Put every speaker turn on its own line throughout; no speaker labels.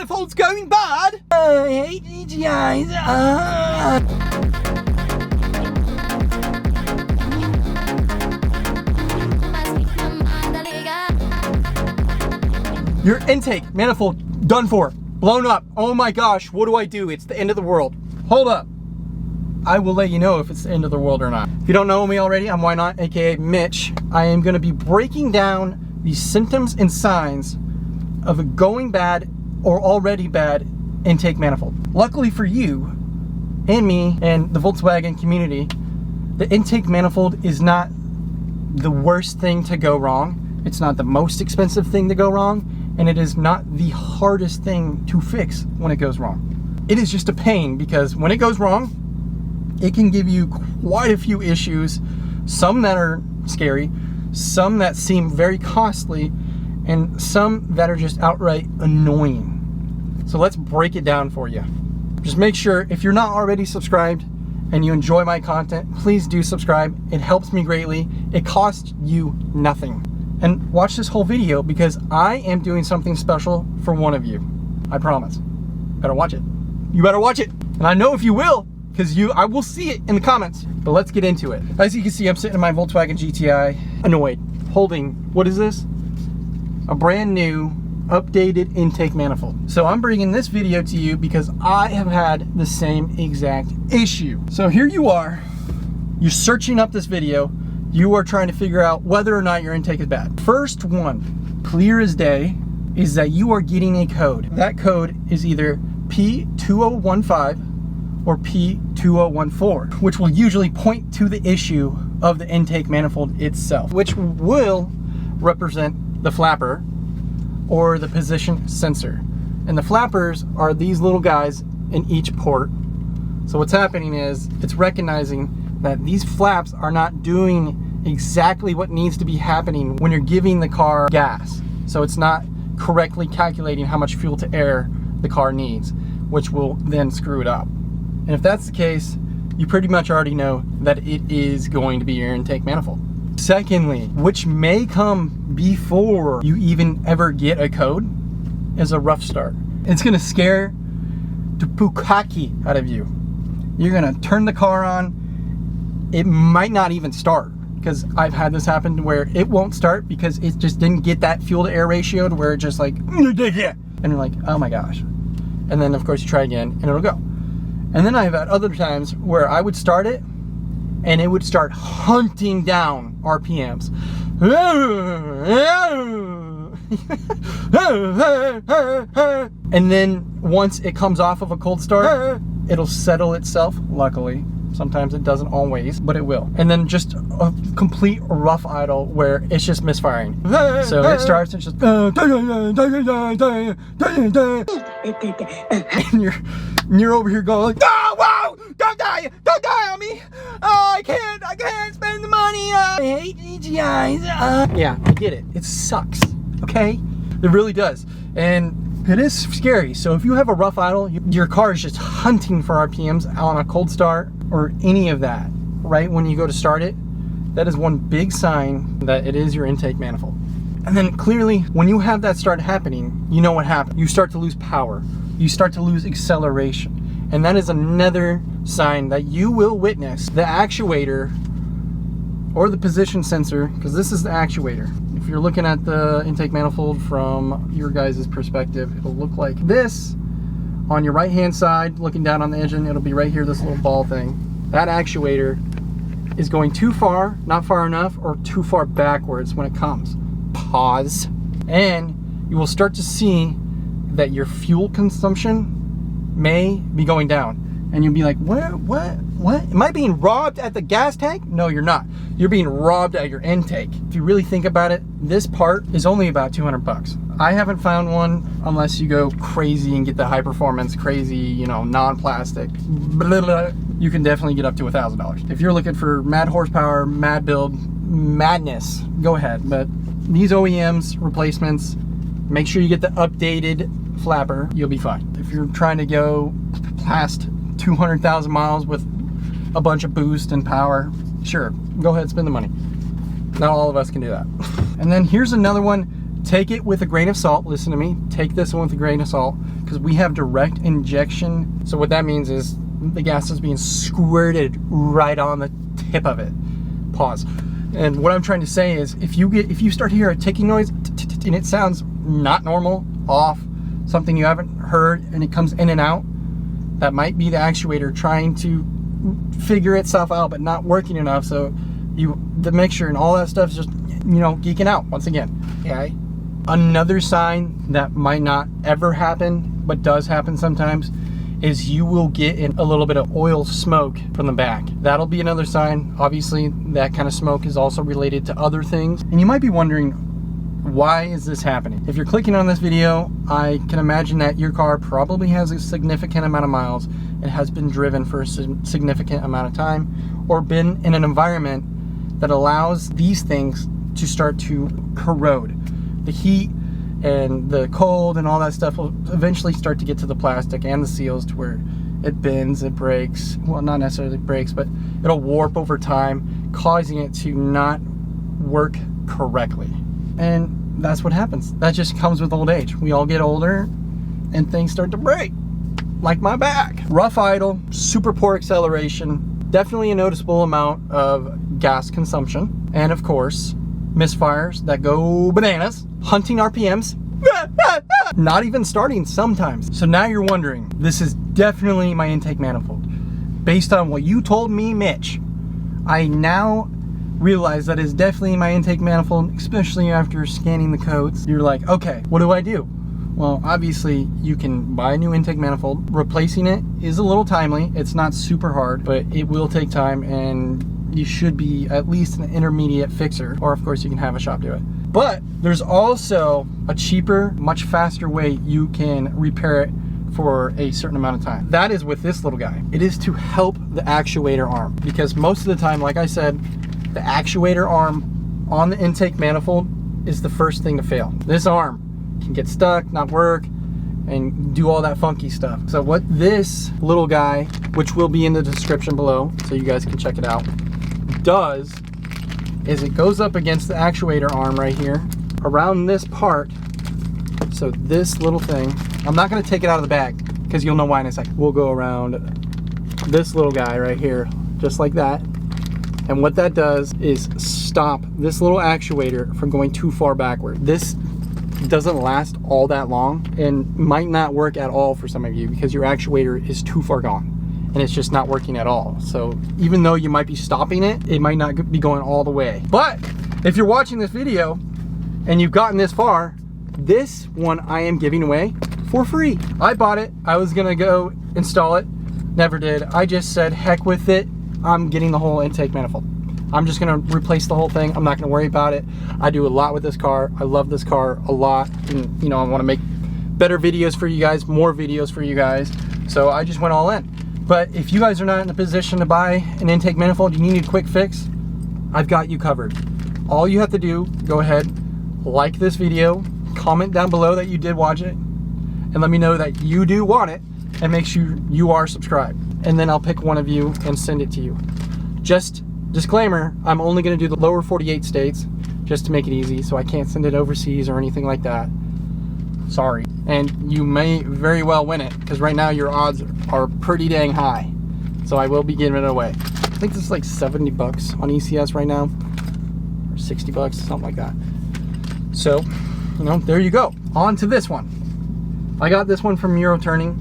manifold's going bad. I hate GTIs. Your intake manifold done for, blown up. Oh my gosh, what do I do? It's the end of the world. Hold up. I will let you know if it's the end of the world or not. If you don't know me already, I'm Wynot, aka Mitch. I am going to be breaking down the symptoms and signs of a going bad or already bad intake manifold. Luckily for you and me and the Volkswagen community, the intake manifold is not the worst thing to go wrong. It's not the most expensive thing to go wrong. And it is not the hardest thing to fix when it goes wrong. It is just a pain because when it goes wrong, it can give you quite a few issues, some that are scary, some that seem very costly, and some that are just outright annoying. So let's break it down for you. Just make sure, if you're not already subscribed and you enjoy my content, please do subscribe. It helps me greatly. It costs you nothing. And watch this whole video because I am doing something special for one of you. I promise. Better watch it. You better watch it. And I know if you will, because I will see it in the comments. But let's get into it. As you can see, I'm sitting in my Volkswagen GTI, annoyed, holding, what is this? A brand new, updated intake manifold. So I'm bringing this video to you because I have had the same exact issue. So here you are, you're searching up this video, you are trying to figure out whether or not your intake is bad. First one, clear as day, is that you are getting a code. That code is either P2015 or P2014, which will usually point to the issue of the intake manifold itself, which will represent the flapper or the position sensor. And the flappers are these little guys in each port. So what's happening is it's recognizing that these flaps are not doing exactly what needs to be happening when you're giving the car gas. So it's not correctly calculating how much fuel to air the car needs, which will then screw it up. And if that's the case, you pretty much already know that it is going to be your intake manifold. Secondly, which may come before you even ever get a code, is a rough start. It's gonna scare the pukaki out of you. You're gonna turn the car on, it might not even start, because I've had this happen where it won't start because it just didn't get that fuel to air ratio to where it just like, and you're like, oh my gosh. And then of course you try again and it'll go. And then I've had other times where I would start it and it would start hunting down RPMs. And then once it comes off of a cold start, it'll settle itself, luckily. Sometimes it doesn't always, but it will. And then just a complete rough idle where it's just misfiring. So it starts and it's just and you're over here going like, oh, whoa, don't die on me. Oh, I can't spend the money. I hate GTIs. Yeah, I get it. It sucks, okay? It really does. And it is scary. So if you have a rough idle, your car is just hunting for RPMs on a cold start or any of that, right when you go to start it, that is one big sign that it is your intake manifold. And then clearly, when you have that start happening, you know what happens. You start to lose power. You start to lose acceleration. And that is another sign that you will witness the actuator or the position sensor, because this is the actuator. If you're looking at the intake manifold from your guys' perspective, it'll look like this. On your right hand side, looking down on the engine, it'll be right here, this little ball thing. That actuator is going too far, not far enough, or too far backwards when it comes. Pause. And you will start to see that your fuel consumption may be going down. And you'll be like, what? Am I being robbed at the gas tank? No, you're not. You're being robbed at your intake. If you really think about it, this part is only about 200 bucks. I haven't found one unless you go crazy and get the high performance, crazy, you know, non-plastic. You can definitely get up to $1,000. If you're looking for mad horsepower, mad build, madness, go ahead. But these OEMs replacements, make sure you get the updated flapper, you'll be fine. If you're trying to go past 200,000 miles with a bunch of boost and power, sure, go ahead, spend the money. Not all of us can do that. And then here's another one take it with a grain of salt. Listen to me, take this one with a grain of salt, because we have direct injection. So what that means is the gas is being squirted right on the tip of it. Pause. And what I'm trying to say is, if you start to hear a ticking noise and it sounds not normal, off, something you haven't heard, and it comes in and out, that might be the actuator trying to figure itself out but not working enough. So the mixture and all that stuff is just, you know, geeking out once again. Okay. Another sign that might not ever happen but does happen sometimes is you will get in a little bit of oil smoke from the back. That'll be another sign. Obviously, that kind of smoke is also related to other things. And you might be wondering, why is this happening? If you're clicking on this video, I can imagine that your car probably has a significant amount of miles and has been driven for a significant amount of time, or been in an environment that allows these things to start to corrode. The heat and the cold and all that stuff will eventually start to get to the plastic and the seals to where it bends, it breaks. Well, not necessarily breaks, but it'll warp over time, causing it to not work correctly. And that's what happens. That just comes with old age. We all get older and things start to break, like my back. Rough idle, super poor acceleration, definitely a noticeable amount of gas consumption, and of course, misfires that go bananas, hunting RPMs, not even starting sometimes. So now you're wondering, this is definitely my intake manifold. Based on what you told me, Mitch, I now realize that is definitely my intake manifold, especially after scanning the codes. You're like, okay, what do I do? Well, obviously you can buy a new intake manifold. Replacing it is a little timely. It's not super hard, but it will take time, and you should be at least an intermediate fixer, or of course you can have a shop do it. But there's also a cheaper, much faster way you can repair it for a certain amount of time. That is with this little guy. It is to help the actuator arm, because most of the time, like I said, the actuator arm on the intake manifold is the first thing to fail. This arm can get stuck, not work, and do all that funky stuff. So what this little guy, which will be in the description below so you guys can check it out, does is it goes up against the actuator arm right here around this part. So this little thing, I'm not going to take it out of the bag because you'll know why in a second. We'll go around this little guy right here, just like that. And what that does is stop this little actuator from going too far backward. This doesn't last all that long and might not work at all for some of you because your actuator is too far gone and it's just not working at all. So even though you might be stopping it, it might not be going all the way. But if you're watching this video and you've gotten this far, this one I am giving away for free. I bought it. I was gonna go install it. Never did. I just said, heck with it. I'm getting the whole intake manifold. I'm just gonna replace the whole thing. I'm not gonna worry about it. I do a lot with this car. I love this car a lot. And, you know, I wanna make better videos for you guys, more videos for you guys. So I just went all in. But if you guys are not in a position to buy an intake manifold, you need a quick fix, I've got you covered. All you have to do, go ahead, like this video, comment down below that you did watch it, and let me know that you do want it, and make sure you are subscribed. And then I'll pick one of you and send it to you. Just disclaimer, I'm only gonna do the lower 48 states just to make it easy, so I can't send it overseas or anything like that. Sorry. And you may very well win it, because right now your odds are pretty dang high. So I will be giving it away. I think this is like 70 bucks on ECS right now, or 60 bucks, something like that. So, you know, there you go. On to this one. I got this one from Euro Tuning,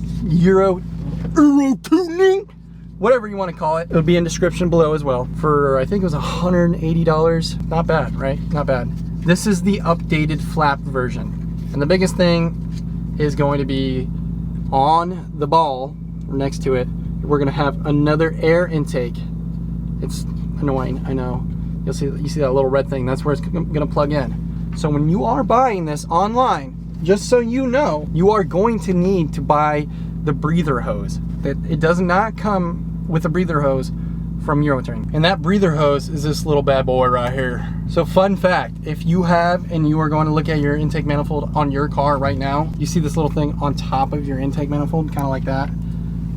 whatever you want to call it. It'll be in description below as well. For, I think it was $180. Not bad, right? Not bad. This is the updated flap version. And the biggest thing is going to be on the ball, or next to it, we're going to have another air intake. It's annoying, I know. You see that little red thing? That's where it's going to plug in. So when you are buying this online, just so you know, you are going to need to buy the breather hose. It does not come with a breather hose from Euro Tuning. And that breather hose is this little bad boy right here. So fun fact, if you have and you are going to look at your intake manifold on your car right now, you see this little thing on top of your intake manifold, kind of like that,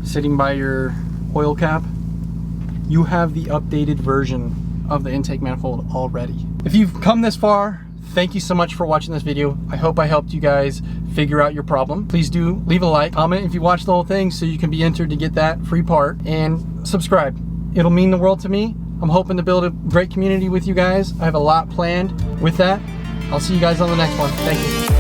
sitting by your oil cap, you have the updated version of the intake manifold already. If you've come this far, thank you so much for watching this video. I hope I helped you guys figure out your problem. Please do leave a like, comment if you watched the whole thing so you can be entered to get that free part, and subscribe. It'll mean the world to me. I'm hoping to build a great community with you guys. I have a lot planned with that. I'll see you guys on the next one. Thank you.